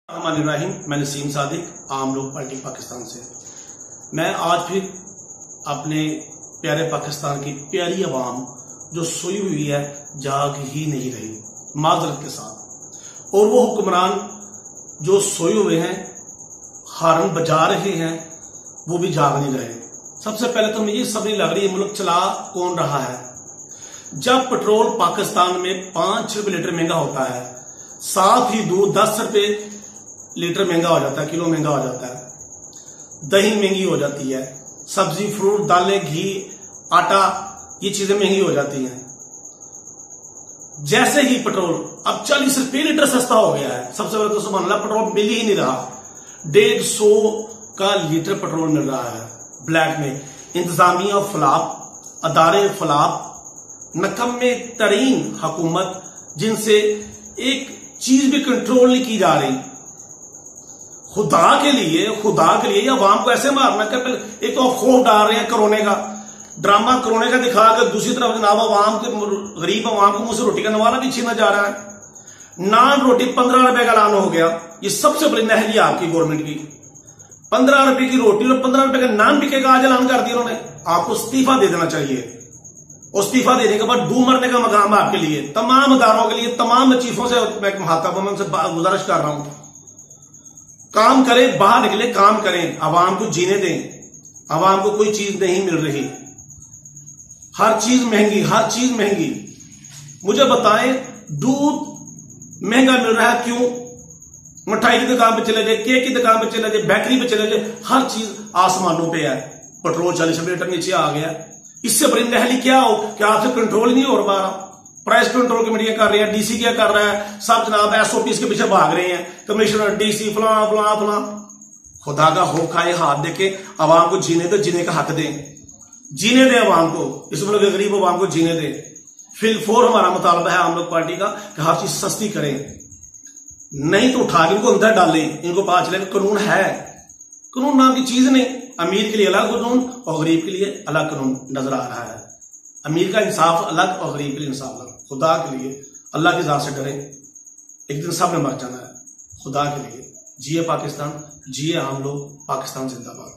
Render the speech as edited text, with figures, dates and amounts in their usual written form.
इब्राहिम, मैं नसीम सादिक, आम लोग पार्टी पाकिस्तान से। मैं आज फिर अपने प्यारे पाकिस्तान की प्यारी आवाम जो सोई हुई है, जाग ही नहीं रही, माजरत के साथ, और वो हुक्मरान जो सोए हुए हैं, हारन बजा रहे हैं, वो भी जाग नहीं रहे। सबसे पहले तो मुझे सब नहीं लग रही है मुल्क चला कौन रहा है। जब पेट्रोल पाकिस्तान में 5 रुपए लीटर महंगा होता है, साथ ही दूध 10 रुपए लीटर महंगा हो जाता है, किलो महंगा हो जाता है, दही महंगी हो जाती है, सब्जी, फ्रूट, दालें, घी, आटा, ये चीजें महंगी हो जाती हैं। जैसे ही पेट्रोल अब 40 रुपए लीटर सस्ता हो गया है, सबसे पहले तो सुभान अल्लाह, पेट्रोल मिल ही नहीं रहा। 150 का लीटर पेट्रोल मिल रहा है ब्लैक में। इंतजामिया फलाप, अदारे फलाप, नकम्मे तरीन हुकूमत, जिनसे एक चीज भी कंट्रोल नहीं की जा रही। खुदा के लिए अवाम को ऐसे मारना कर, एक तो खौफ डाल रहे हैं कोरोना का, ड्रामा कोरोना का दिखा कर, दूसरी तरफ जनाब अवाम के, गरीब अवाम को मुंह से रोटी का नवाला भी छीना जा रहा है। नान रोटी 15 रुपए का ऐलान हो गया। ये सबसे बड़ी नहरी है आपकी गवर्नमेंट की। 15 रुपए की रोटी और 15 रुपए का नान बिकेगा, आज ऐलान कर दिया उन्होंने। आपको इस्तीफा दे देना चाहिए, और इस्तीफा देने के बाद डूब मरने का मकाम है आपके लिए, तमाम अदारों के लिए, तमाम चीफों से मैं मुखातब हूं, उनसे गुजारिश कर रहा हूं, काम करें, बाहर निकले, काम करें, आवाम को जीने दें। आवाम को कोई चीज नहीं मिल रही, हर चीज महंगी, हर चीज महंगी। मुझे बताएं, दूध महंगा मिल रहा है क्यों? मिठाई की दुकान पे चले जाए, केक की दुकान पे चले जाए, बेकरी पे चले जाए, हर चीज आसमानों पे है। पेट्रोल 40 रुपए लीटर नीचे आ गया। इससे बड़ी नहली क्या हो कि आपसे कंट्रोल नहीं हो पा रहा। प्राइस कंट्रोल कमेटियां कर रही है, डीसी क्या कर रहा है, सब जनाब एसओपी के पीछे भाग रहे हैं, कमिश्नर, डीसी, फलां फलां फलां। खुदा का खौफ खाए, हाथ देके आवाम को जीने दे, जीने का हक दें, जीने दें आवाम को, इस मुल्क के गरीब आवाम को जीने दें। फिलफोर हमारा मुतालबा है आम लोग पार्टी का कि हर चीज सस्ती करें, नहीं तो उठा के इनको अंदर डालें। इनको पता चले कानून है, कानून नाम की चीज नहीं। अमीर के लिए अलग कानून और गरीब के लिए अलग कानून नजर आ रहा है। अमीर का इंसाफ अलग और गरीब के लिए इंसाफ अलग। खुदा के लिए अल्लाह की जात से डरें, एक दिन सब ने मर जाना है। खुदा के लिए जिए पाकिस्तान, जिए हम लोग, पाकिस्तान जिंदाबाद।